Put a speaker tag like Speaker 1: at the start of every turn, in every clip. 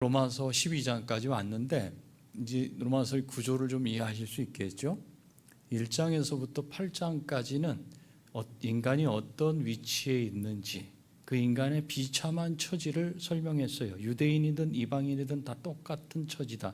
Speaker 1: 로마서 12장까지 왔는데 이제 로마서의 구조를 좀 이해하실 수 있겠죠. 1장에서부터 8장까지는 인간이 어떤 위치에 있는지, 그 인간의 비참한 처지를 설명했어요. 유대인이든 이방인이든 다 똑같은 처지다.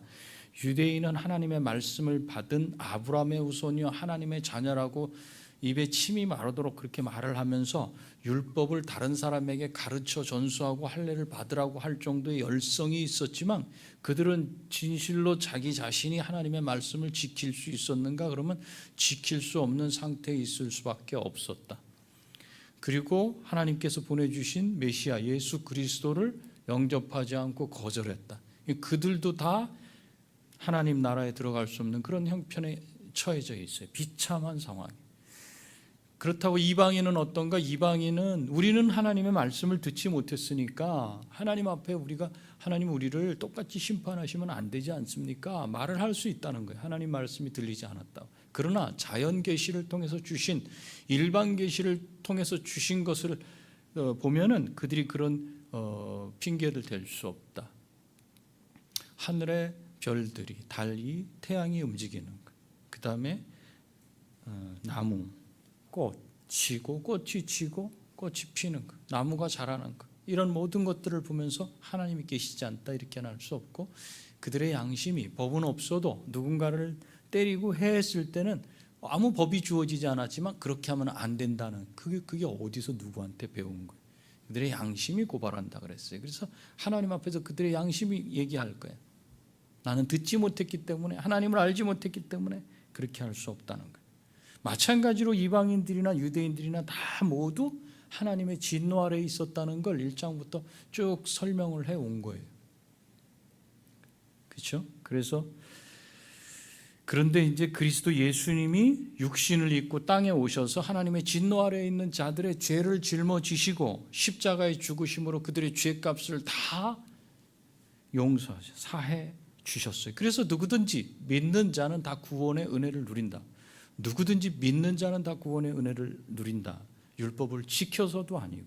Speaker 1: 유대인은 하나님의 말씀을 받은 아브라함의 후손이요 하나님의 자녀라고 입에 침이 마르도록 그렇게 말을 하면서 율법을 다른 사람에게 가르쳐 전수하고 할례를 받으라고 할 정도의 열성이 있었지만, 그들은 진실로 자기 자신이 하나님의 말씀을 지킬 수 있었는가? 그러면 지킬 수 없는 상태에 있을 수밖에 없었다. 그리고 하나님께서 보내주신 메시아 예수 그리스도를 영접하지 않고 거절했다. 그들도 다 하나님 나라에 들어갈 수 없는 그런 형편에 처해져 있어요. 비참한 상황. 그렇다고 이방인은 어떤가? 이방인은 우리는 하나님의 말씀을 듣지 못했으니까 하나님 앞에 하나님 우리를 똑같이 심판하시면 안 되지 않습니까? 말을 할 수 있다는 거예요. 하나님 말씀이 들리지 않았다. 그러나 자연 계시를 통해서 주신, 일반 계시를 통해서 주신 것을 보면은 그들이 그런 핑계를 댈 수 없다. 하늘의 별들이, 달이, 태양이 움직이는 것, 그 다음에 나무, 꽃이 지고 꽃이 피는 것, 나무가 자라는 것, 이런 모든 것들을 보면서 하나님이 계시지 않다 이렇게 할 수 없고, 그들의 양심이, 법은 없어도 누군가를 때리고 해했을 때는 아무 법이 주어지지 않았지만 그렇게 하면 안 된다는, 그게 어디서 누구한테 배운 거예요? 그들의 양심이 고발한다 그랬어요. 그래서 하나님 앞에서 그들의 양심이 얘기할 거예요. 나는 듣지 못했기 때문에, 하나님을 알지 못했기 때문에 그렇게 할 수 없다는 거예요. 마찬가지로 이방인들이나 유대인들이나 다 모두 하나님의 진노 아래에 있었다는 걸 1장부터 쭉 설명을 해온 거예요. 그렇죠? 그런데 이제 그리스도 예수님이 육신을 입고 땅에 오셔서 하나님의 진노 아래에 있는 자들의 죄를 짊어지시고 십자가의 죽으심으로 그들의 죄값을 다 용서하셔, 사해 주셨어요. 그래서 누구든지 믿는 자는 다 구원의 은혜를 누린다. 누구든지 믿는 자는 다 구원의 은혜를 누린다. 율법을 지켜서도 아니고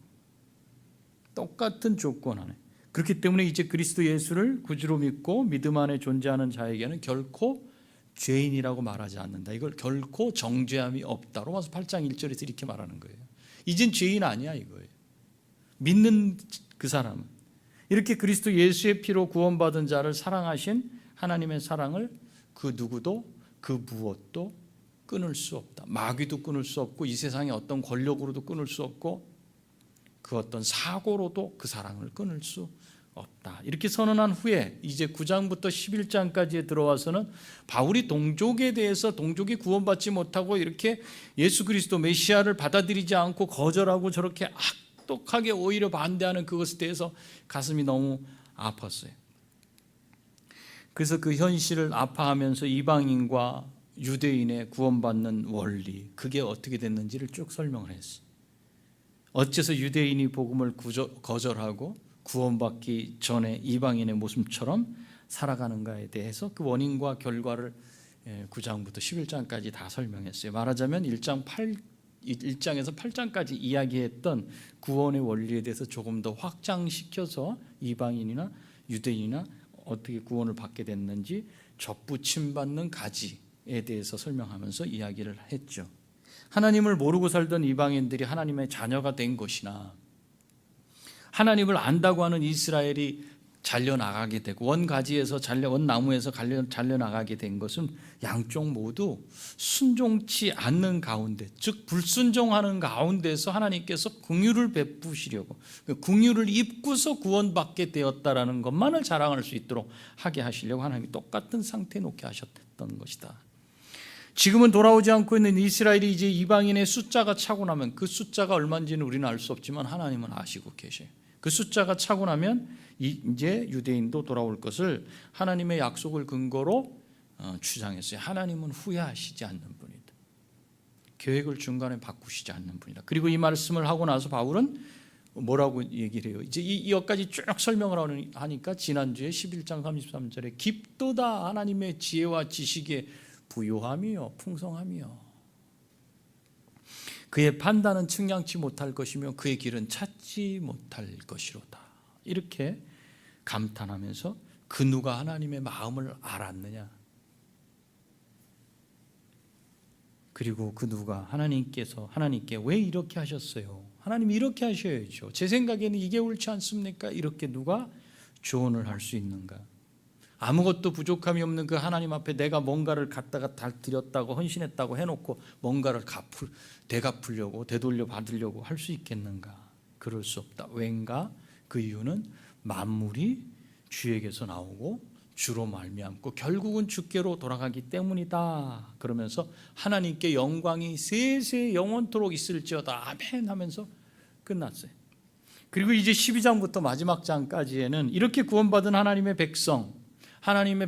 Speaker 1: 똑같은 조건 안에. 그렇기 때문에 이제 그리스도 예수를 구주로 믿고 믿음 안에 존재하는 자에게는 결코 죄인이라고 말하지 않는다. 이걸 결코 정죄함이 없다. 로마서 8장 1절에서 이렇게 말하는 거예요. 이젠 죄인 아니야 이거예요. 믿는 그 사람은. 이렇게 그리스도 예수의 피로 구원받은 자를 사랑하신 하나님의 사랑을 그 누구도 그 무엇도 끊을 수 없다. 마귀도 끊을 수 없고 이 세상의 어떤 권력으로도 끊을 수 없고 그 어떤 사고로도 그 사랑을 끊을 수 없다. 이렇게 선언한 후에 이제 9장부터 11장까지에 들어와서는 바울이 동족에 대해서, 동족이 구원받지 못하고 이렇게 예수 그리스도 메시아를 받아들이지 않고 거절하고 저렇게 악독하게 오히려 반대하는 그것에 대해서 가슴이 너무 아팠어요. 그래서 그 현실을 아파하면서 이방인과 유대인의 구원받는 원리, 그게 어떻게 됐는지를 쭉 설명을 했어요. 어째서 유대인이 복음을 거절하고 구원받기 전에 이방인의 모습처럼 살아가는가에 대해서 그 원인과 결과를 9장부터 11장까지 다 설명했어요. 말하자면 1장에서 8장까지 이야기했던 구원의 원리에 대해서 조금 더 확장시켜서 이방인이나 유대인이나 어떻게 구원을 받게 됐는지 접붙임받는 가지에 대해서 설명하면서 이야기를 했죠. 하나님을 모르고 살던 이방인들이 하나님의 자녀가 된 것이나, 하나님을 안다고 하는 이스라엘이 잘려나가게 되고 원가지에서 원나무에서 잘려나가게 된 것은 양쪽 모두 순종치 않는 가운데, 즉 불순종하는 가운데서 하나님께서 긍휼을 베푸시려고, 긍휼을 입고서 구원받게 되었다라는 것만을 자랑할 수 있도록 하게 하시려고 하나님이 똑같은 상태에 놓게 하셨던 것이다. 지금은 돌아오지 않고 있는 이스라엘이 이제 이방인의 숫자가 차고 나면, 그 숫자가 얼마인지는 우리는 알 수 없지만 하나님은 아시고 계셔요. 그 숫자가 차고 나면 이제 유대인도 돌아올 것을 하나님의 약속을 근거로 주장했어요. 하나님은 후회하시지 않는 분이다. 계획을 중간에 바꾸시지 않는 분이다. 그리고 이 말씀을 하고 나서 바울은 뭐라고 얘기를 해요? 이제 이 여기까지 쭉 설명을 하니까 지난주에 11장 33절에 깊도다 하나님의 지혜와 지식에 부요함이요 풍성함이요, 그의 판단은 측량치 못할 것이며 그의 길은 찾지 못할 것이로다. 이렇게 감탄하면서 그 누가 하나님의 마음을 알았느냐? 그리고 그 누가 하나님께 왜 이렇게 하셨어요? 하나님 이렇게 하셔야죠. 제 생각에는 이게 옳지 않습니까? 이렇게 누가 조언을 할 수 있는가? 아무것도 부족함이 없는 그 하나님 앞에 내가 뭔가를 갖다가 드렸다고 헌신했다고 해놓고 뭔가를 되갚으려고 되돌려 받으려고 할 수 있겠는가? 그럴 수 없다. 왠가? 그 이유는 만물이 주에게서 나오고 주로 말미암고 결국은 주께로 돌아가기 때문이다. 그러면서 하나님께 영광이 세세 영원토록 있을지어다. 아멘 하면서 끝났어요. 그리고 이제 12장부터 마지막 장까지에는 이렇게 구원받은 하나님의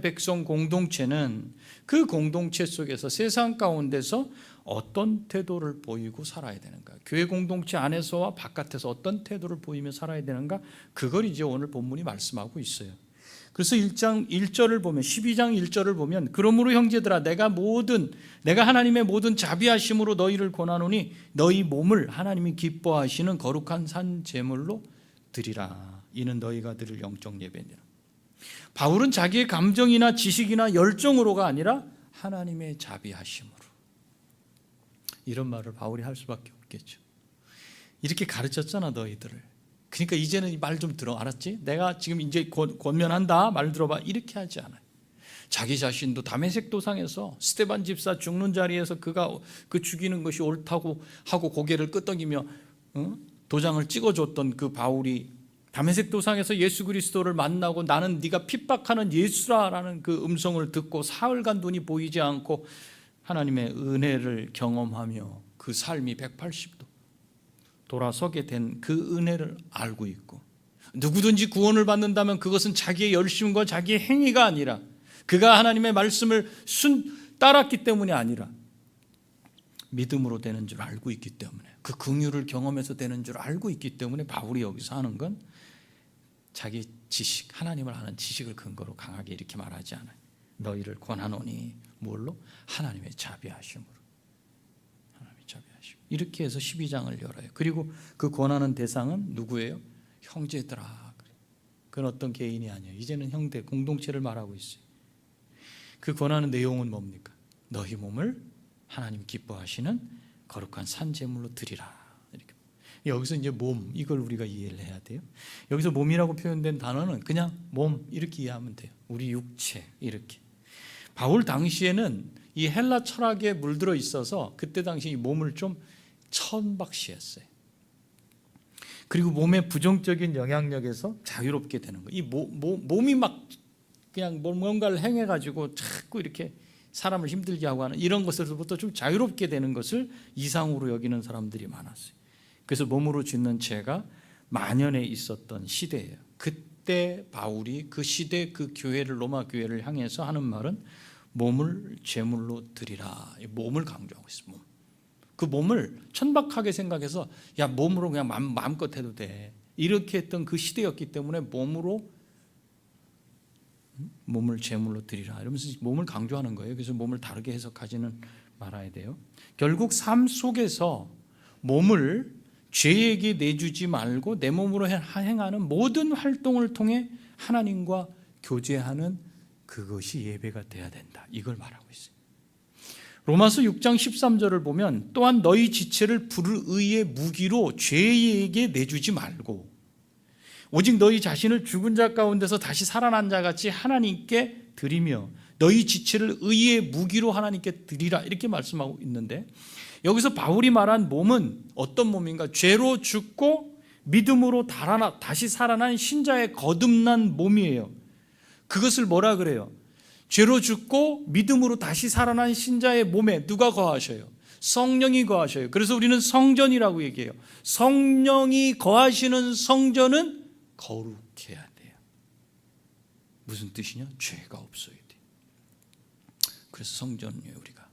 Speaker 1: 백성 공동체는 그 공동체 속에서 세상 가운데서 어떤 태도를 보이고 살아야 되는가? 교회 공동체 안에서와 바깥에서 어떤 태도를 보이며 살아야 되는가? 그걸 이제 오늘 본문이 말씀하고 있어요. 그래서 1장 1절을 보면 12장 1절을 보면 그러므로 형제들아 내가 하나님의 모든 자비하심으로 너희를 권하노니 너희 몸을 하나님이 기뻐하시는 거룩한 산 제물로 드리라. 이는 너희가 드릴 영적 예배니라. 바울은 자기의 감정이나 지식이나 열정으로가 아니라 하나님의 자비하심으로, 이런 말을 바울이 할 수밖에 없겠죠. 이렇게 가르쳤잖아 너희들을. 그러니까 이제는 이 말 좀 들어. 알았지? 내가 지금 이제 권면한다. 말 들어봐. 이렇게 하지 않아요. 자기 자신도 다메섹 도상에서 스데반 집사 죽는 자리에서 그가 그 죽이는 것이 옳다고 하고 고개를 끄덕이며 도장을 찍어줬던 그 바울이 다메섹 도상에서 예수 그리스도를 만나고 나는 네가 핍박하는 예수라라는 그 음성을 듣고 사흘간 눈이 보이지 않고 하나님의 은혜를 경험하며 그 삶이 180도 돌아서게 된 그 은혜를 알고 있고, 누구든지 구원을 받는다면 그것은 자기의 열심과 자기의 행위가 아니라 그가 하나님의 말씀을 따랐기 때문이 아니라 믿음으로 되는 줄 알고 있기 때문에, 그 긍휼을 경험해서 되는 줄 알고 있기 때문에 바울이 여기서 하는 건 자기 지식, 하나님을 아는 지식을 근거로 강하게 이렇게 말하지 않아요. 너희를 권하노니 뭘로? 하나님의 자비하심으로. 하나님의 자비하심. 이렇게 해서 12장을 열어요. 그리고 그 권하는 대상은 누구예요? 형제들아. 그건 어떤 개인이 아니에요. 이제는 형제, 공동체를 말하고 있어요. 그 권하는 내용은 뭡니까? 너희 몸을 하나님 기뻐하시는 거룩한 산 제물로 드리라. 이렇게. 여기서 이제 몸, 이걸 우리가 이해를 해야 돼요. 여기서 몸이라고 표현된 단어는 그냥 몸 이렇게 이해하면 돼요. 우리 육체 이렇게. 바울 당시에는 이 헬라 철학에 물들어 있어서 그때 당시 이 몸을 좀 천박시했어요. 그리고 몸의 부정적인 영향력에서 자유롭게 되는 거예요. 이 몸이 막 그냥 뭔가를 행해가지고 자꾸 이렇게 사람을 힘들게 하고 하는 이런 것에서부터 좀 자유롭게 되는 것을 이상으로 여기는 사람들이 많았어요. 그래서 몸으로 짓는 죄가 만연해 있었던 시대예요. 그때 바울이 그 시대 그 교회를, 로마 교회를 향해서 하는 말은 몸을 제물로 드리라. 몸을 강조하고 있어요. 몸. 그 몸을 천박하게 생각해서 야 몸으로 그냥 마음껏 해도 돼. 이렇게 했던 그 시대였기 때문에 몸을 제물로 드리라 이러면서 몸을 강조하는 거예요. 그래서 몸을 다르게 해석하지는 말아야 돼요. 결국 삶 속에서 몸을 죄에게 내주지 말고 내 몸으로 행하는 모든 활동을 통해 하나님과 교제하는 그것이 예배가 돼야 된다. 이걸 말하고 있어요. 로마서 6장 13절을 보면 또한 너희 지체를 불의 의의 무기로 죄에게 내주지 말고 오직 너희 자신을 죽은 자 가운데서 다시 살아난 자 같이 하나님께 드리며 너희 지체를 의의 무기로 하나님께 드리라 이렇게 말씀하고 있는데, 여기서 바울이 말한 몸은 어떤 몸인가? 죄로 죽고 믿음으로 다시 살아난 신자의 거듭난 몸이에요. 그것을 뭐라 그래요? 죄로 죽고 믿음으로 다시 살아난 신자의 몸에 누가 거하셔요? 성령이 거하셔요. 그래서 우리는 성전이라고 얘기해요. 성령이 거하시는 성전은 거룩해야 돼요. 무슨 뜻이냐? 죄가 없어야 돼. 그래서 성전이에요 우리가.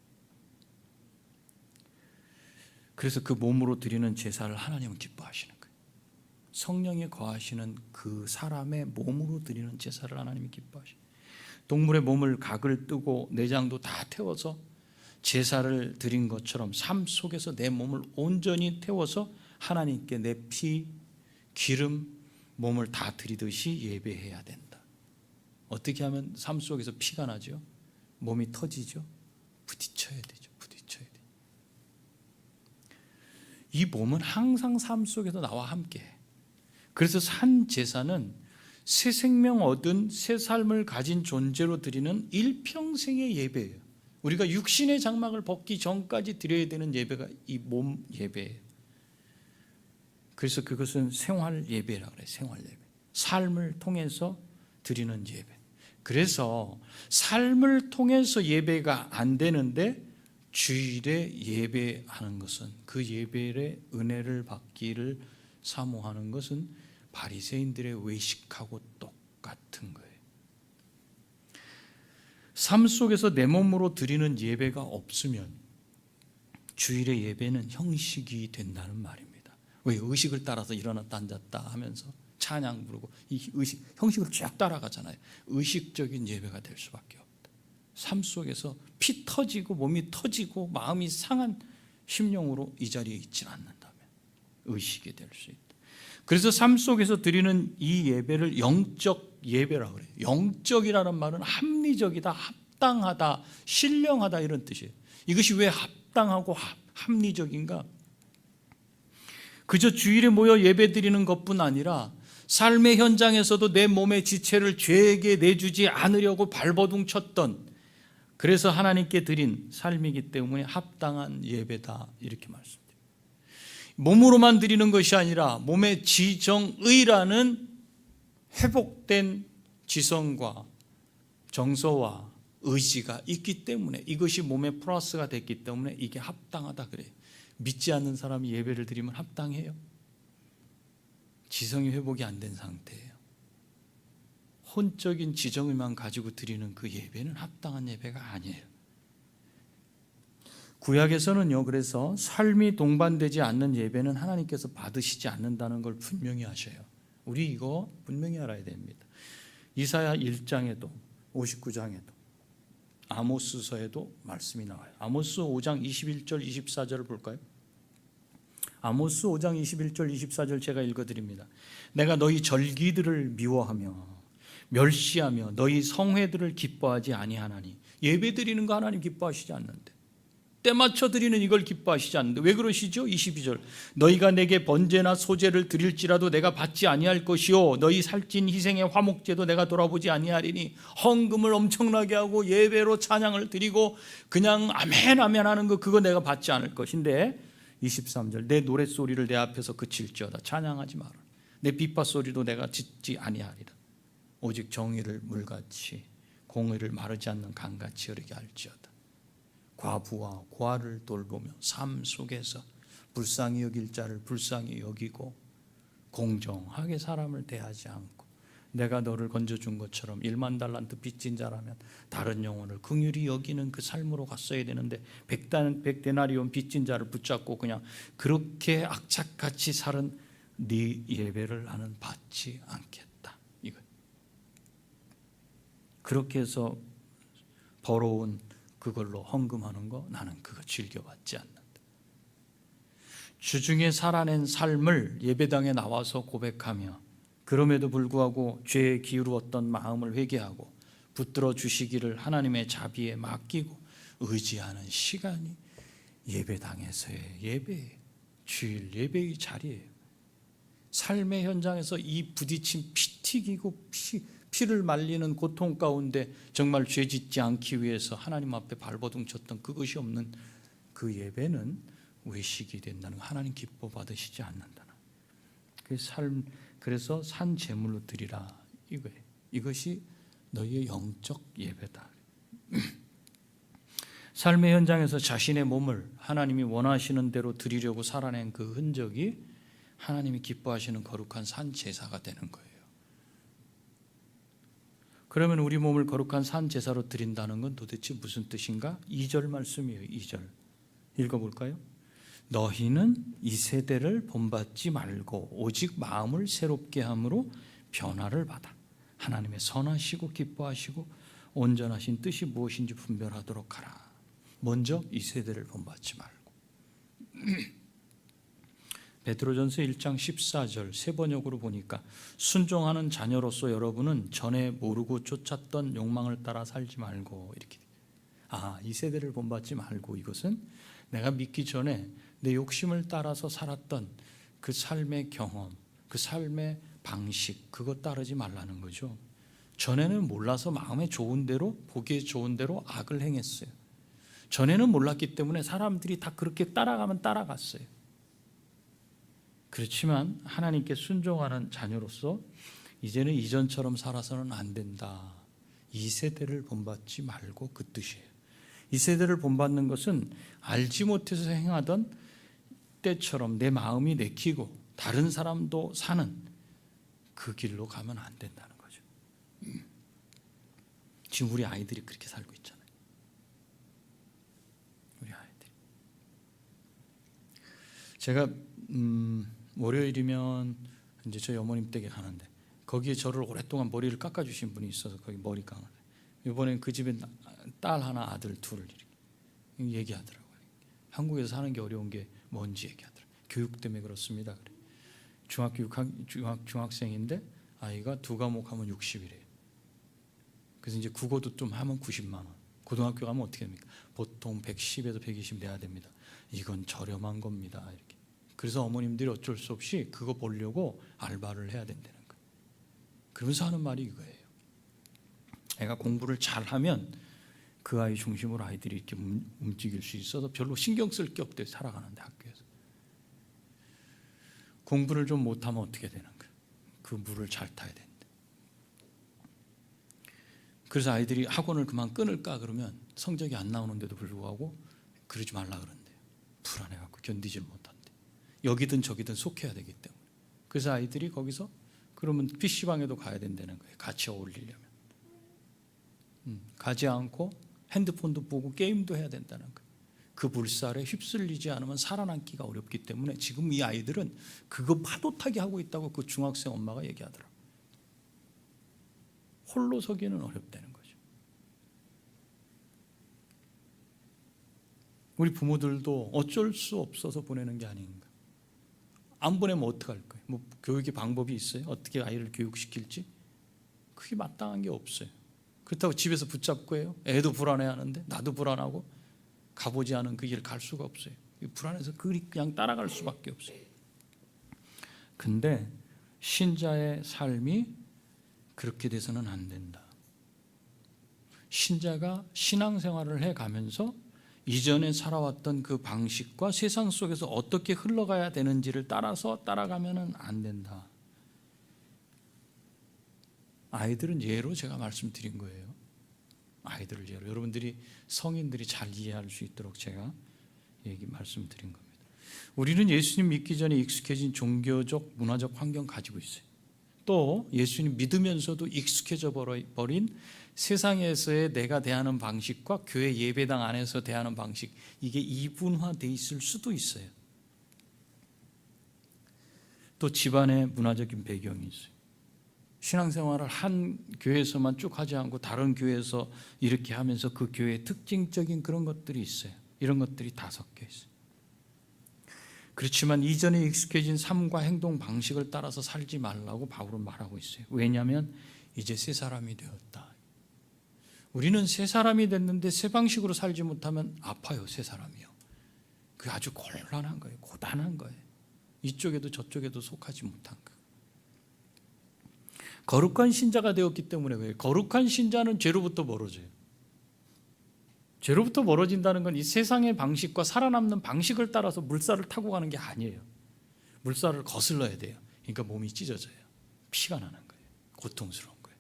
Speaker 1: 그래서 그 몸으로 드리는 제사를 하나님은 기뻐하시는 거예요. 성령이 거하시는 그 사람의 몸으로 드리는 제사를 하나님이 기뻐하시는 거예요. 동물의 몸을 각을 뜨고 내장도 다 태워서 제사를 드린 것처럼 삶 속에서 내 몸을 온전히 태워서 하나님께 내 피, 기름, 몸을 다 드리듯이 예배해야 된다. 어떻게 하면 삶 속에서 피가 나죠? 몸이 터지죠? 부딪혀야 되죠. 부딪혀야 돼요. 이 몸은 항상 삶 속에서 나와 함께 해. 그래서 산 제사는 새 생명 얻은 새 삶을 가진 존재로 드리는 일평생의 예배예요. 우리가 육신의 장막을 벗기 전까지 드려야 되는 예배가 이 몸 예배예요. 그래서 그것은 생활 예배라고 그래요. 생활 예배. 삶을 통해서 드리는 예배. 그래서 삶을 통해서 예배가 안 되는데 주일에 예배하는 것은, 그 예배의 은혜를 받기를 사모하는 것은 바리새인들의 외식하고 똑같은 거예요. 삶 속에서 내 몸으로 드리는 예배가 없으면 주일의 예배는 형식이 된다는 말입니다. 왜? 의식을 따라서 일어났다 앉았다 하면서 찬양 부르고 이 의식, 형식을 쭉 따라가잖아요. 의식적인 예배가 될 수밖에 없다. 삶 속에서 피 터지고 몸이 터지고 마음이 상한 심령으로 이 자리에 있지 않는다면 의식이 될 수 있다. 그래서 삶 속에서 드리는 이 예배를 영적 예배라고 그래요. 영적이라는 말은 합리적이다, 합당하다, 신령하다 이런 뜻이에요. 이것이 왜 합당하고 합리적인가? 그저 주일에 모여 예배 드리는 것뿐 아니라 삶의 현장에서도 내 몸의 지체를 죄에게 내주지 않으려고 발버둥 쳤던, 그래서 하나님께 드린 삶이기 때문에 합당한 예배다 이렇게 말씀드립니다. 몸으로만 드리는 것이 아니라 몸의 지정의라는 회복된 지성과 정서와 의지가 있기 때문에, 이것이 몸에 플러스가 됐기 때문에 이게 합당하다 그래요. 믿지 않는 사람이 예배를 드리면 합당해요? 지성이 회복이 안 된 상태예요. 혼적인 지정의만 가지고 드리는 그 예배는 합당한 예배가 아니에요. 구약에서는요, 그래서 삶이 동반되지 않는 예배는 하나님께서 받으시지 않는다는 걸 분명히 하셔요. 우리 이거 분명히 알아야 됩니다. 이사야 1장에도 59장에도 아모스서에도 말씀이 나와요. 아모스 5장 21절 24절을 볼까요? 아모스 5장 21절 24절 제가 읽어드립니다. 내가 너희 절기들을 미워하며 멸시하며 너희 성회들을 기뻐하지 아니하나니. 예배 드리는 거 하나님 기뻐하시지 않는데, 때 맞춰 드리는 이걸 기뻐하시지 않는데 왜 그러시죠? 22절 너희가 내게 번제나 소제를 드릴지라도 내가 받지 아니할 것이요 너희 살찐 희생의 화목제도 내가 돌아보지 아니하리니. 헌금을 엄청나게 하고 예배로 찬양을 드리고 그냥 아멘 아멘 하는 거, 그거 내가 받지 않을 것인데 23절 내 노랫소리를 내 앞에서 그칠지어다. 찬양하지 마라. 내 비파소리도 내가 짓지 아니하리라. 오직 정의를 물같이 공의를 마르지 않는 강같이 흐르게 할지어다. 과부와 고아를 돌보며 삶 속에서 불쌍히 여길 자를 불쌍히 여기고 공정하게 사람을 대하지 않고, 내가 너를 건져준 것처럼 1만 달란트 빚진 자라면 다른 영혼을 긍휼히 여기는 그 삶으로 갔어야 되는데 100데나리온 빚진 자를 붙잡고 그냥 그렇게 악착같이 살은 네 예배를 나는 받지 않겠다. 이거. 그렇게 해서 벌어온 그걸로 헌금하는 거 나는 그거 즐겨받지 않는다. 주중에 살아낸 삶을 예배당에 나와서 고백하며 그럼에도 불구하고 죄에 기울었던 마음을 회개하고 붙들어 주시기를 하나님의 자비에 맡기고 의지하는 시간이 예배당에서의 예배, 주일 예배의 자리예요. 삶의 현장에서 이 부딪힌 피 튀기고 피를 말리는 고통 가운데 정말 죄 짓지 않기 위해서 하나님 앞에 발버둥 쳤던 그것이 없는 그 예배는 외식이 된다는 거, 하나님 기뻐 받으시지 않는다는 그 삶. 그래서 산 제물로 드리라 이거예요. 이것이 너희의 영적 예배다. 삶의 현장에서 자신의 몸을 하나님이 원하시는 대로 드리려고 살아낸 그 흔적이 하나님이 기뻐하시는 거룩한 산 제사가 되는 거예요. 그러면 우리 몸을 거룩한 산 제사로 드린다는 건 도대체 무슨 뜻인가? 2절 말씀이에요. 2절 읽어볼까요? 너희는 이 세대를 본받지 말고 오직 마음을 새롭게 함으로 변화를 받아 하나님의 선하시고 기뻐하시고 온전하신 뜻이 무엇인지 분별하도록 하라. 먼저 이 세대를 본받지 말고 베드로전서 1장 14절 세 번역으로 보니까 순종하는 자녀로서 여러분은 전에 모르고 쫓았던 욕망을 따라 살지 말고 이렇게. 이 세대를 본받지 말고 이것은 내가 믿기 전에 내 욕심을 따라서 살았던 그 삶의 경험, 그 삶의 방식, 그것 따르지 말라는 거죠. 전에는 몰라서 마음에 좋은 대로, 보기에 좋은 대로 악을 행했어요. 전에는 몰랐기 때문에 사람들이 다 그렇게 따라가면 따라갔어요. 그렇지만 하나님께 순종하는 자녀로서 이제는 이전처럼 살아서는 안 된다. 이 세대를 본받지 말고 그 뜻이에요. 이 세대를 본받는 것은 알지 못해서 행하던 때처럼 내 마음이 내키고 다른 사람도 사는 그 길로 가면 안 된다는 거죠. 지금 우리 아이들이 그렇게 살고 있잖아요. 우리 아이들이. 제가 월요일이면 이제 저희 어머님 댁에 가는데 거기에 저를 오랫동안 머리를 깎아주신 분이 있어서 거기 머리 깎는. 이번엔 그 집에 딸 하나, 아들 둘을 이렇게 얘기하더라고요. 한국에서 사는 게 어려운 게 뭔지 얘기하더라고요. 교육 때문에 그렇습니다. 그래. 중학생인데 아이가 두 과목 하면 60이래요. 그래서 이제 국어도 좀 하면 90만 원. 고등학교 가면 어떻게 됩니까? 보통 110에서 120 내야 됩니다. 이건 저렴한 겁니다. 이렇게. 그래서 어머님들이 어쩔 수 없이 그거 보려고 알바를 해야 된다는 거예요. 그러면서 하는 말이 이거예요. 애가 공부를 잘하면 그 아이 중심으로 아이들이 이렇게 움직일 수 있어서 별로 신경 쓸 게 없대요. 살아가는데 학교에서. 공부를 좀 못하면 어떻게 되는 거예요? 그 물을 잘 타야 된대. 그래서 아이들이 학원을 그만 끊을까 그러면 성적이 안 나오는데도 불구하고 그러지 말라 그런대요. 불안해갖고 견디질 못한대. 여기든 저기든 속해야 되기 때문에. 그래서 아이들이 거기서 그러면 PC방에도 가야 된다는 거예요. 같이 어울리려면. 가지 않고 핸드폰도 보고 게임도 해야 된다는 거예요. 그 물살에 휩쓸리지 않으면 살아남기가 어렵기 때문에 지금 이 아이들은 그거 파도 타기 하고 있다고 그 중학생 엄마가 얘기하더라고요. 홀로 서기는 어렵다는 거죠. 우리 부모들도 어쩔 수 없어서 보내는 게 아닌가. 안 보내면 어떡할 거예요? 뭐 교육의 방법이 있어요? 어떻게 아이를 교육시킬지? 그게 마땅한 게 없어요. 그렇다고 집에서 붙잡고 해요? 애도 불안해하는데 나도 불안하고 가보지 않은 그 길 갈 수가 없어요. 불안해서 그냥 따라갈 수밖에 없어요. 근데 신자의 삶이 그렇게 돼서는 안 된다. 신자가 신앙생활을 해가면서 이전에 살아왔던 그 방식과 세상 속에서 어떻게 흘러가야 되는지를 따라서 따라가면 안 된다. 아이들은 예로 제가 말씀드린 거예요. 아이들을 예로. 여러분들이 성인들이 잘 이해할 수 있도록 제가 말씀드린 겁니다. 우리는 예수님 믿기 전에 익숙해진 종교적, 문화적 환경 가지고 있어요. 또 예수님 믿으면서도 익숙해져 버린 세상에서의 내가 대하는 방식과 교회 예배당 안에서 대하는 방식, 이게 이분화되어 있을 수도 있어요. 또 집안의 문화적인 배경이 있어요. 신앙생활을 한 교회에서만 쭉 하지 않고 다른 교회에서 이렇게 하면서 그 교회의 특징적인 그런 것들이 있어요. 이런 것들이 다 섞여 있어요. 그렇지만 이전에 익숙해진 삶과 행동 방식을 따라서 살지 말라고 바울은 말하고 있어요. 왜냐하면 이제 새 사람이 되었다. 우리는 새 사람이 됐는데 새 방식으로 살지 못하면 아파요. 새 사람이요. 그게 아주 곤란한 거예요. 고단한 거예요. 이쪽에도 저쪽에도 속하지 못한 거. 거룩한 신자가 되었기 때문에 그래요. 거룩한 신자는 죄로부터 멀어져요. 죄로부터 멀어진다는 건 이 세상의 방식과 살아남는 방식을 따라서 물살을 타고 가는 게 아니에요. 물살을 거슬러야 돼요. 그러니까 몸이 찢어져요. 피가 나는 거예요. 고통스러운 거예요.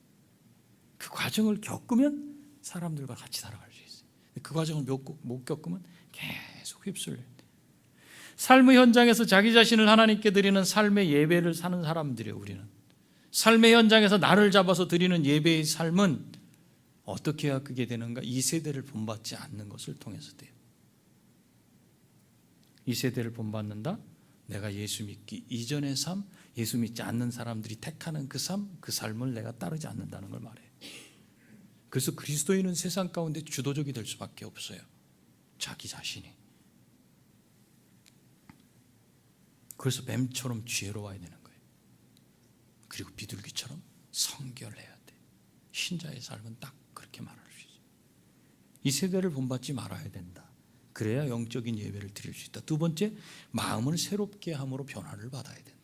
Speaker 1: 그 과정을 겪으면 사람들과 같이 살아갈 수 있어요. 그 과정을 못 겪으면 계속 휩쓸려요. 삶의 현장에서 자기 자신을 하나님께 드리는 삶의 예배를 사는 사람들이에요. 우리는 삶의 현장에서 나를 잡아서 드리는 예배의 삶은 어떻게 해야 그게 되는가? 이 세대를 본받지 않는 것을 통해서 돼요. 이 세대를 본받는다? 내가 예수 믿기 이전의 삶, 예수 믿지 않는 사람들이 택하는 그 삶, 그 삶을 내가 따르지 않는다는 걸 말해요. 그래서 그리스도인은 세상 가운데 주도적이 될 수밖에 없어요. 자기 자신이. 그래서 뱀처럼 지혜로워야 되는 거예요. 그리고 비둘기처럼 성결해야 돼. 신자의 삶은 딱 그렇게 말할 수 있어요. 이 세대를 본받지 말아야 된다. 그래야 영적인 예배를 드릴 수 있다. 두 번째, 마음을 새롭게 함으로 변화를 받아야 된다.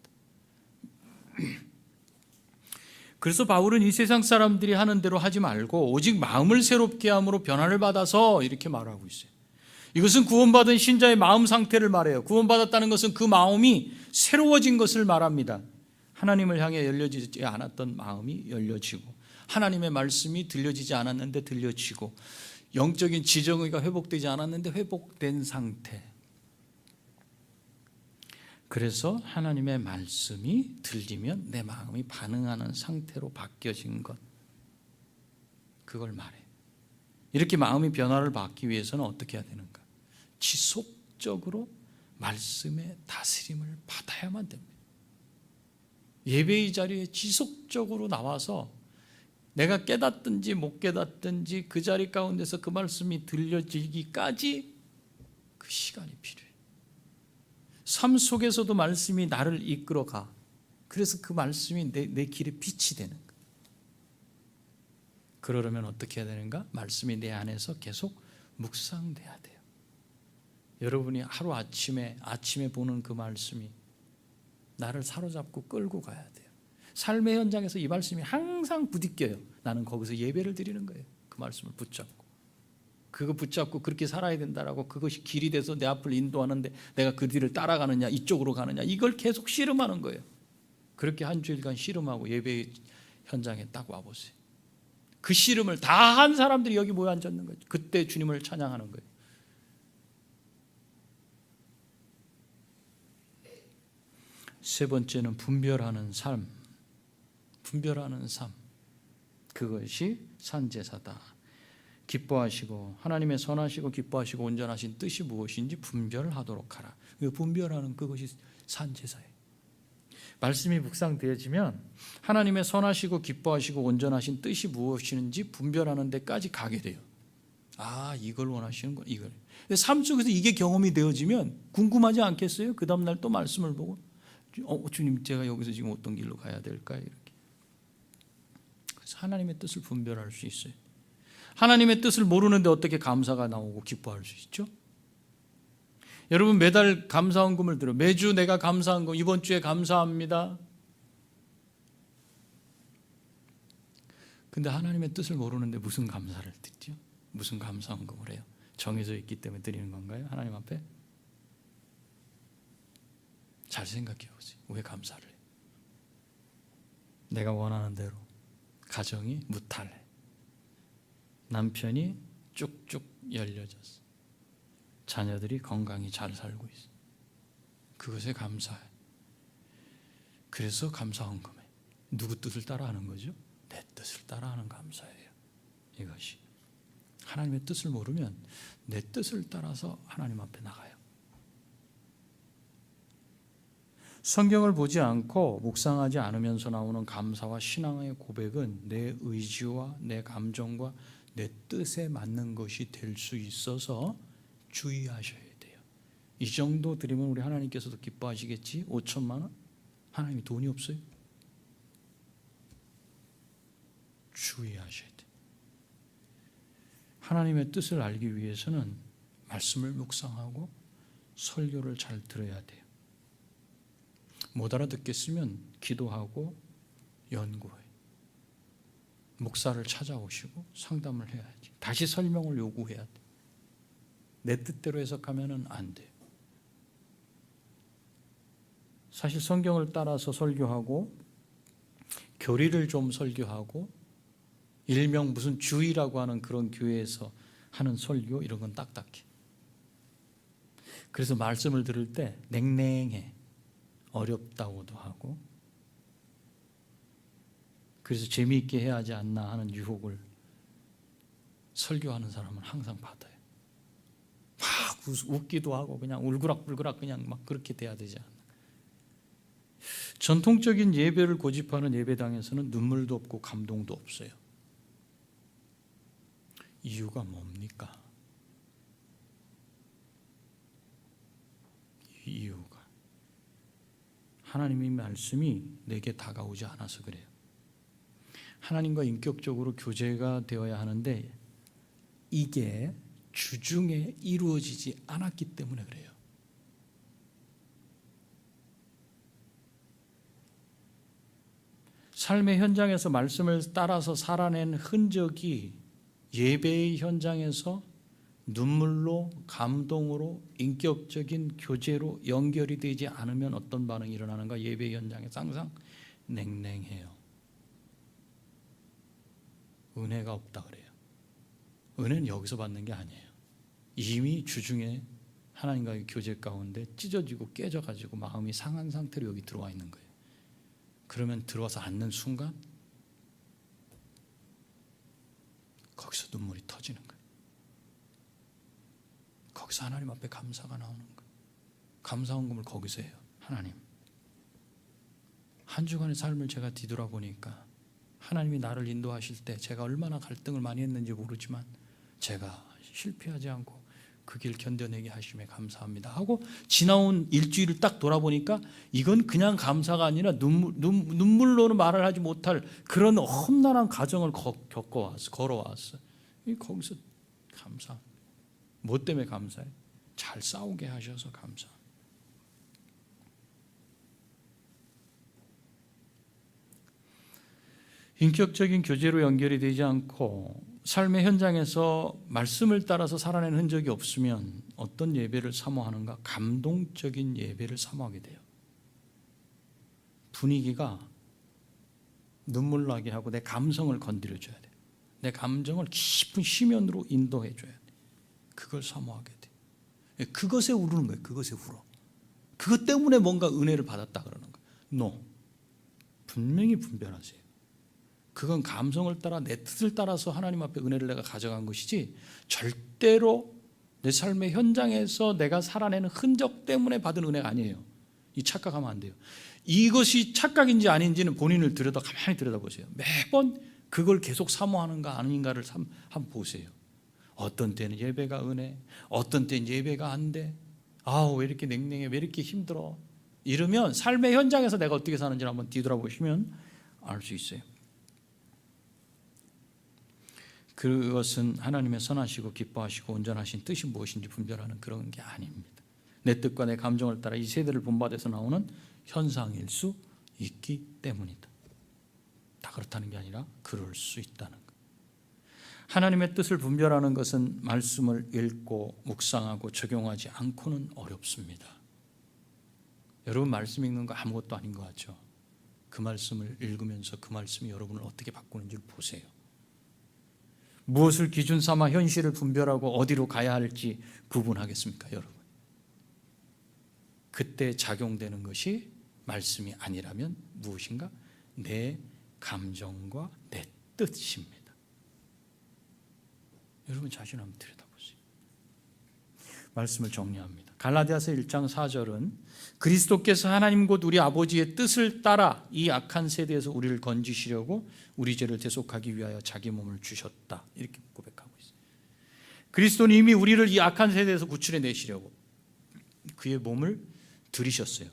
Speaker 1: 그래서 바울은 이 세상 사람들이 하는 대로 하지 말고 오직 마음을 새롭게 함으로 변화를 받아서 이렇게 말하고 있어요. 이것은 구원받은 신자의 마음 상태를 말해요. 구원받았다는 것은 그 마음이 새로워진 것을 말합니다. 하나님을 향해 열려지지 않았던 마음이 열려지고, 하나님의 말씀이 들려지지 않았는데 들려지고, 영적인 지정의가 회복되지 않았는데 회복된 상태. 그래서 하나님의 말씀이 들리면 내 마음이 반응하는 상태로 바뀌어진 것, 그걸 말해. 이렇게 마음이 변화를 받기 위해서는 어떻게 해야 되는가? 지속적으로 말씀의 다스림을 받아야만 됩니다. 예배의 자리에 지속적으로 나와서 내가 깨닫든지 못 깨닫든지 그 자리 가운데서 그 말씀이 들려지기까지 그 시간이 필요해요. 삶 속에서도 말씀이 나를 이끌어가. 그래서 그 말씀이 내 길에 빛이 되는 거예요. 그러려면 어떻게 해야 되는가? 말씀이 내 안에서 계속 묵상돼야 돼요. 여러분이 하루 아침에 보는 그 말씀이 나를 사로잡고 끌고 가야 돼요. 삶의 현장에서 이 말씀이 항상 부딪혀요. 나는 거기서 예배를 드리는 거예요. 그 말씀을 붙잡고. 그거 붙잡고 그렇게 살아야 된다라고, 그것이 길이 돼서 내 앞을 인도하는데 내가 그 뒤를 따라가느냐, 이쪽으로 가느냐, 이걸 계속 씨름하는 거예요. 그렇게 한 주일간 씨름하고 예배 현장에 딱 와보세요. 그 씨름을 다 한 사람들이 여기 모여 앉았는 거죠. 그때 주님을 찬양하는 거예요. 세 번째는 분별하는 삶. 분별하는 삶. 그것이 산제사다. 기뻐하시고 하나님의 선하시고 기뻐하시고 온전하신 뜻이 무엇인지 분별하도록 하라. 분별하는 그것이 산제사예요. 말씀이 묵상되어지면 하나님의 선하시고 기뻐하시고 온전하신 뜻이 무엇인지 분별하는 데까지 가게 돼요. 아, 이걸 원하시는 거, 이걸. 삶 속에서 이게 경험이 되어지면 궁금하지 않겠어요? 그 다음날 또 말씀을 보고 주님, 제가 여기서 지금 어떤 길로 가야 될까요? 이렇게. 그래서 하나님의 뜻을 분별할 수 있어요. 하나님의 뜻을 모르는데 어떻게 감사가 나오고 기뻐할 수 있죠? 여러분, 매달 감사헌금을 들어. 매주 내가 감사헌금, 이번 주에 감사합니다. 근데 하나님의 뜻을 모르는데 무슨 감사를 드리죠? 무슨 감사헌금을 해요? 정해져 있기 때문에 드리는 건가요? 하나님 앞에? 잘 생각해 보세요. 왜 감사를 해요? 내가 원하는 대로 가정이 무탈해. 남편이 쭉쭉 열려졌어. 자녀들이 건강히 잘 살고 있어. 그것에 감사해. 그래서 감사헌금해. 누구 뜻을 따라하는 거죠? 내 뜻을 따라하는 감사예요. 이것이. 하나님의 뜻을 모르면 내 뜻을 따라서 하나님 앞에 나가요. 성경을 보지 않고 묵상하지 않으면서 나오는 감사와 신앙의 고백은 내 의지와 내 감정과 내 뜻에 맞는 것이 될 수 있어서 주의하셔야 돼요. 이 정도 드리면 우리 하나님께서도 기뻐하시겠지? 5천만 원? 하나님이 돈이 없어요? 주의하셔야 돼요. 하나님의 뜻을 알기 위해서는 말씀을 묵상하고 설교를 잘 들어야 돼요. 못 알아듣겠으면 기도하고 연구해. 목사를 찾아오시고 상담을 해야지. 다시 설명을 요구해야 돼. 내 뜻대로 해석하면 안 돼요. 사실 성경을 따라서 설교하고 교리를 좀 설교하고 일명 무슨 주의라고 하는 그런 교회에서 하는 설교, 이런 건 딱딱해. 그래서 말씀을 들을 때 냉랭해. 어렵다고도 하고, 그래서 재미있게 해야 하지 않나 하는 유혹을 설교하는 사람은 항상 받아요. 막 웃기도 하고 그냥 울그락불그락 그냥 막 그렇게 돼야 되지 않나. 전통적인 예배를 고집하는 예배당에서는 눈물도 없고 감동도 없어요. 이유가 뭡니까? 이유가 하나님의 말씀이 내게 다가오지 않아서 그래요. 하나님과 인격적으로 교제가 되어야 하는데 이게 주중에 이루어지지 않았기 때문에 그래요. 삶의 현장에서 말씀을 따라서 살아낸 흔적이 예배의 현장에서 눈물로, 감동으로, 인격적인 교제로 연결이 되지 않으면 어떤 반응이 일어나는가? 예배 현장에서 항상 냉랭해요. 은혜가 없다 그래요. 은혜는 여기서 받는 게 아니에요. 이미 주중에 하나님과의 교제 가운데 찢어지고 깨져가지고 마음이 상한 상태로 여기 들어와 있는 거예요. 그러면 들어와서 앉는 순간 거기서 눈물이 터지는 거예요. 거기서 하나님 앞에 감사가 나오는 거예요. 감사 헌금을 거기서 해요. 하나님, 한 주간의 삶을 제가 뒤돌아보니까 하나님이 나를 인도하실 때 제가 얼마나 갈등을 많이 했는지 모르지만 제가 실패하지 않고 그 길 견뎌내게 하심에 감사합니다 하고 지나온 일주일을 딱 돌아보니까 이건 그냥 감사가 아니라 눈물로는 말을 하지 못할 그런 험난한 과정을 걸어왔어. 거기서 감사. 뭐 때문에 감사해? 잘 싸우게 하셔서 감사. 인격적인 교제로 연결이 되지 않고 삶의 현장에서 말씀을 따라서 살아낸 흔적이 없으면 어떤 예배를 사모하는가? 감동적인 예배를 사모하게 돼요. 분위기가 눈물 나게 하고 내 감성을 건드려줘야 돼. 내 감정을 깊은 심연으로 인도해줘야 돼. 그걸 사모하게 돼. 그것에 우르는 거예요. 그것에 울어. 그것 때문에 뭔가 은혜를 받았다 그러는 거예요. No. 분명히 분별하세요. 그건 감성을 따라 내 뜻을 따라서 하나님 앞에 은혜를 내가 가져간 것이지 절대로 내 삶의 현장에서 내가 살아내는 흔적 때문에 받은 은혜가 아니에요. 이 착각하면 안 돼요. 이것이 착각인지 아닌지는 본인을 가만히 들여다보세요. 매번 그걸 계속 사모하는가 아닌가를 한번 보세요. 어떤 때는 예배가 은혜, 어떤 때는 예배가 안 돼. 아우 왜 이렇게 냉랭해, 왜 이렇게 힘들어. 이러면 삶의 현장에서 내가 어떻게 사는지를 한번 뒤돌아보시면 알 수 있어요. 그것은 하나님의 선하시고 기뻐하시고 온전하신 뜻이 무엇인지 분별하는 그런 게 아닙니다. 내 뜻과 내 감정을 따라 이 세대를 본받아서 나오는 현상일 수 있기 때문이다. 다 그렇다는 게 아니라 그럴 수 있다는 것. 하나님의 뜻을 분별하는 것은 말씀을 읽고 묵상하고 적용하지 않고는 어렵습니다. 여러분 말씀 읽는 거 아무것도 아닌 것 같죠? 그 말씀을 읽으면서 그 말씀이 여러분을 어떻게 바꾸는지를 보세요. 무엇을 기준 삼아 현실을 분별하고 어디로 가야 할지 구분하겠습니까, 여러분? 그때 작용되는 것이 말씀이 아니라면 무엇인가? 내 감정과 내 뜻입니다. 여러분 자신 한번 들여다보세요. 말씀을 정리합니다. 갈라디아서 1장 4절은 그리스도께서 하나님 곧 우리 아버지의 뜻을 따라 이 악한 세대에서 우리를 건지시려고 우리 죄를 대속하기 위하여 자기 몸을 주셨다. 이렇게 고백하고 있어요. 그리스도는 이미 우리를 이 악한 세대에서 구출해 내시려고 그의 몸을 들이셨어요.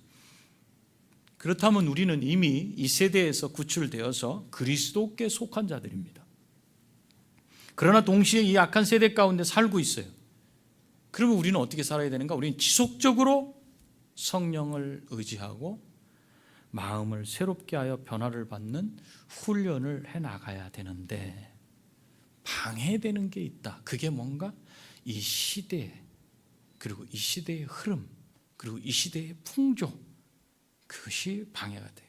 Speaker 1: 그렇다면 우리는 이미 이 세대에서 구출되어서 그리스도께 속한 자들입니다. 그러나 동시에 이 악한 세대 가운데 살고 있어요. 그러면 우리는 어떻게 살아야 되는가? 우리는 지속적으로 성령을 의지하고 마음을 새롭게 하여 변화를 받는 훈련을 해나가야 되는데 방해되는 게 있다. 그게 뭔가? 이 시대 그리고 이 시대의 흐름 그리고 이 시대의 풍조 그것이 방해가 돼요.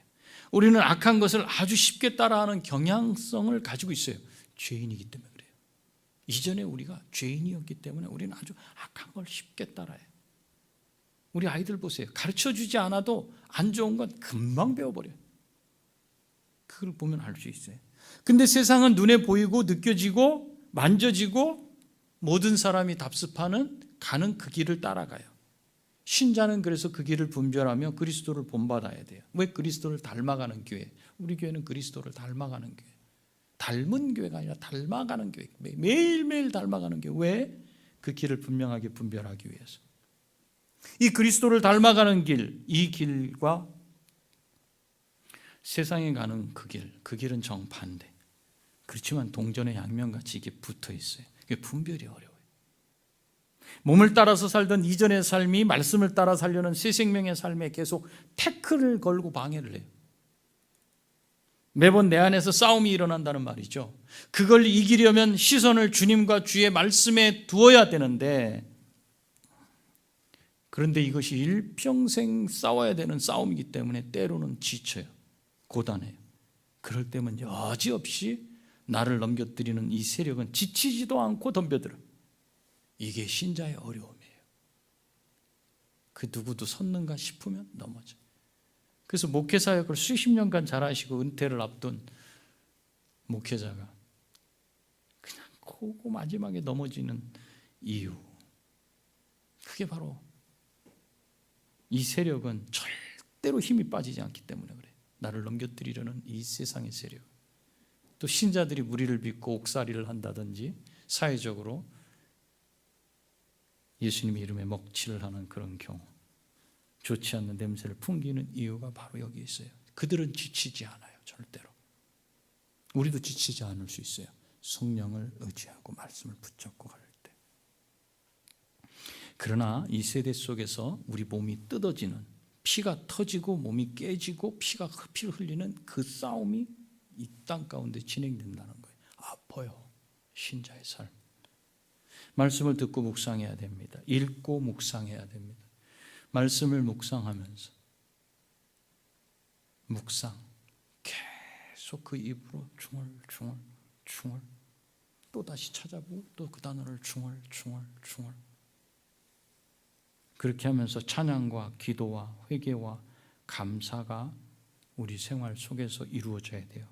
Speaker 1: 우리는 악한 것을 아주 쉽게 따라하는 경향성을 가지고 있어요. 죄인이기 때문에 그래요. 이전에 우리가 죄인이었기 때문에 우리는 아주 악한 걸 쉽게 따라해요. 우리 아이들 보세요. 가르쳐주지 않아도 안 좋은 건 금방 배워버려요. 그걸 보면 알 수 있어요. 근데 세상은 눈에 보이고 느껴지고 만져지고 모든 사람이 답습하는 가는 그 길을 따라가요. 신자는 그래서 그 길을 분별하며 그리스도를 본받아야 돼요. 왜? 그리스도를 닮아가는 교회. 우리 교회는 그리스도를 닮아가는 교회. 닮은 교회가 아니라 닮아가는 교회. 매일매일 닮아가는 교회. 왜? 그 길을 분명하게 분별하기 위해서. 이 그리스도를 닮아가는 길, 이 길과 세상에 가는 그 길은 정반대. 그렇지만 동전의 양면같이 이게 붙어 있어요. 그게 분별이 어려워요. 몸을 따라서 살던 이전의 삶이 말씀을 따라 살려는 새 생명의 삶에 계속 태클을 걸고 방해를 해요. 매번 내 안에서 싸움이 일어난다는 말이죠. 그걸 이기려면 시선을 주님과 주의 말씀에 두어야 되는데, 그런데 이것이 일평생 싸워야 되는 싸움이기 때문에 때로는 지쳐요. 고단해요. 그럴 때면 여지없이 나를 넘겨뜨리는 이 세력은 지치지도 않고 덤벼들어요. 이게 신자의 어려움이에요. 그 누구도 섰는가 싶으면 넘어져. 그래서 목회 사역을 수십 년간 잘하시고 은퇴를 앞둔 목회자가 그냥 고고 마지막에 넘어지는 이유, 그게 바로 이 세력은 절대로 힘이 빠지지 않기 때문에 그래요. 나를 넘겨뜨리려는 이 세상의 세력. 또 신자들이 무리를 빚고 옥살이를 한다든지 사회적으로 예수님의 이름에 먹칠을 하는 그런 경우, 좋지 않는 냄새를 풍기는 이유가 바로 여기 있어요. 그들은 지치지 않아요. 절대로. 우리도 지치지 않을 수 있어요. 성령을 의지하고 말씀을 붙잡고 갈 때. 그러나 이 세대 속에서 우리 몸이 뜯어지는, 피가 터지고 몸이 깨지고 피를 흘리는 그 싸움이 이 땅 가운데 진행된다는 거예요. 아파요. 신자의 삶. 말씀을 듣고 묵상해야 됩니다. 읽고 묵상해야 됩니다. 말씀을 묵상하면서 계속 그 입으로 중얼 또 다시 찾아보고 또 그 단어를 중얼 그렇게 하면서 찬양과 기도와 회개와 감사가 우리 생활 속에서 이루어져야 돼요.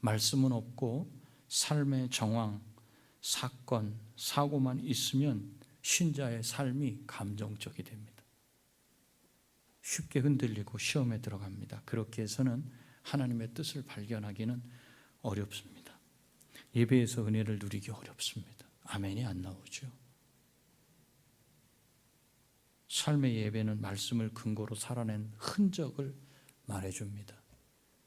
Speaker 1: 말씀은 없고 삶의 정황, 사건, 사고만 있으면 신자의 삶이 감정적이 됩니다. 쉽게 흔들리고 시험에 들어갑니다. 그렇게 해서는 하나님의 뜻을 발견하기는 어렵습니다. 예배에서 은혜를 누리기 어렵습니다. 아멘이 안 나오죠. 삶의 예배는 말씀을 근거로 살아낸 흔적을 말해줍니다.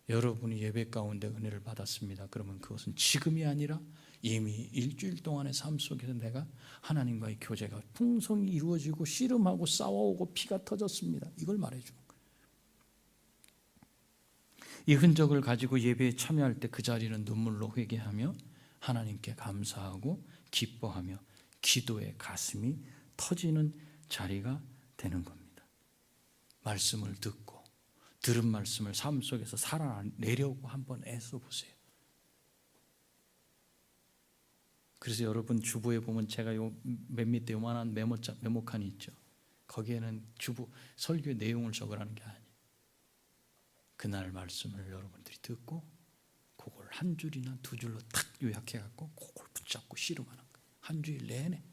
Speaker 1: 여러분이 예배 가운데 은혜를 받았습니다. 그러면 그것은 지금이 아니라 이미 일주일 동안의 삶 속에서 내가 하나님과의 교제가 풍성히 이루어지고 씨름하고 싸워오고 피가 터졌습니다. 이걸 말해주는 거예요. 이 흔적을 가지고 예배에 참여할 때 그 자리는 눈물로 회개하며 하나님께 감사하고 기뻐하며 기도의 가슴이 터지는 자리가 되는 겁니다. 말씀을 듣고 들은 말씀을 삶 속에서 살아내려고 한번 애써 보세요. 그래서 여러분 주보에 보면 제가 맨 밑에 요만한 메모칸이 있죠. 거기에는 주보 설교의 내용을 적으라는 게 아니에요. 그날 말씀을 여러분들이 듣고 그걸 한 줄이나 두 줄로 탁 요약해갖고 그걸 붙잡고 씨름하는 거예요. 한 주일 내내.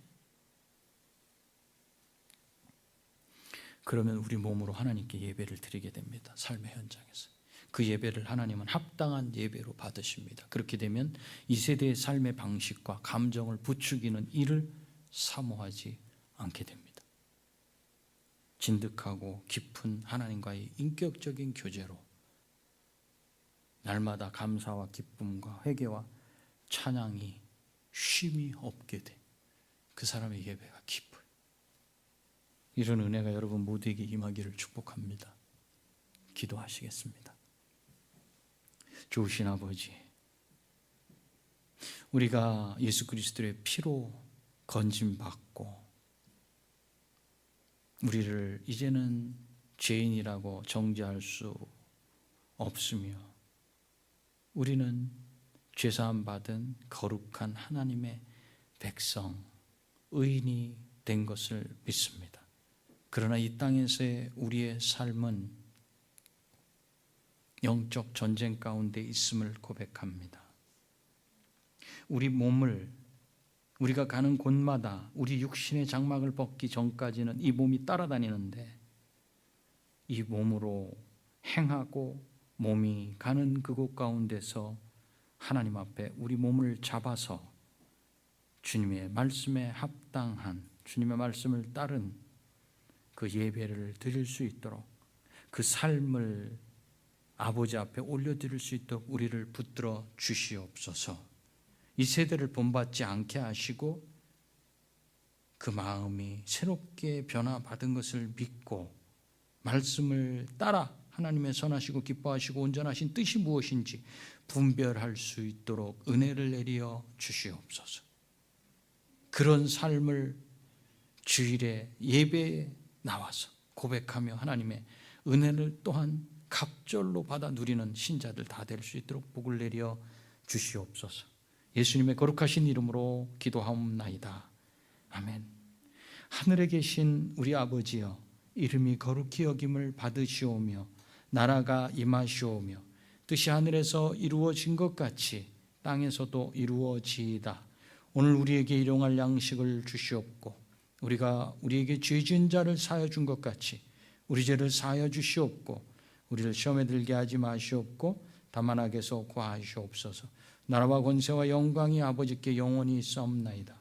Speaker 1: 그러면 우리 몸으로 하나님께 예배를 드리게 됩니다. 삶의 현장에서. 그 예배를 하나님은 합당한 예배로 받으십니다. 그렇게 되면 이 세대의 삶의 방식과 감정을 부추기는 일을 사모하지 않게 됩니다. 진득하고 깊은 하나님과의 인격적인 교제로 날마다 감사와 기쁨과 회개와 찬양이 쉼이 없게 돼. 그 사람의 예배가 깊어요. 이런 은혜가 여러분 모두에게 임하기를 축복합니다. 기도하시겠습니다. 좋으신 아버지, 우리가 예수 그리스도의 피로 건짐받고 우리를 이제는 죄인이라고 정죄할 수 없으며 우리는 죄사함 받은 거룩한 하나님의 백성, 의인이 된 것을 믿습니다. 그러나 이 땅에서의 우리의 삶은 영적 전쟁 가운데 있음을 고백합니다. 우리 몸을 우리가 가는 곳마다 우리 육신의 장막을 벗기 전까지는 이 몸이 따라다니는데 이 몸으로 행하고 몸이 가는 그곳 가운데서 하나님 앞에 우리 몸을 잡아서 주님의 말씀에 합당한 주님의 말씀을 따른 그 예배를 드릴 수 있도록 그 삶을 아버지 앞에 올려드릴 수 있도록 우리를 붙들어 주시옵소서. 이 세대를 본받지 않게 하시고 그 마음이 새롭게 변화받은 것을 믿고 말씀을 따라 하나님의 선하시고 기뻐하시고 온전하신 뜻이 무엇인지 분별할 수 있도록 은혜를 내려 주시옵소서. 그런 삶을 주일에 예배에 나와서 고백하며 하나님의 은혜를 또한 갑절로 받아 누리는 신자들 다 될 수 있도록 복을 내려 주시옵소서. 예수님의 거룩하신 이름으로 기도하옵나이다. 아멘. 하늘에 계신 우리 아버지여, 이름이 거룩히 여김을 받으시오며 나라가 임하시오며 뜻이 하늘에서 이루어진 것 같이 땅에서도 이루어지이다. 오늘 우리에게 일용할 양식을 주시옵고 우리가 우리에게 죄 지은 자를 사하여 준 것 같이 우리 죄를 사하여 주시옵고 우리를 시험에 들게 하지 마시옵고 다만 악에서 구하시옵소서. 나라와 권세와 영광이 아버지께 영원히 있사옵나이다.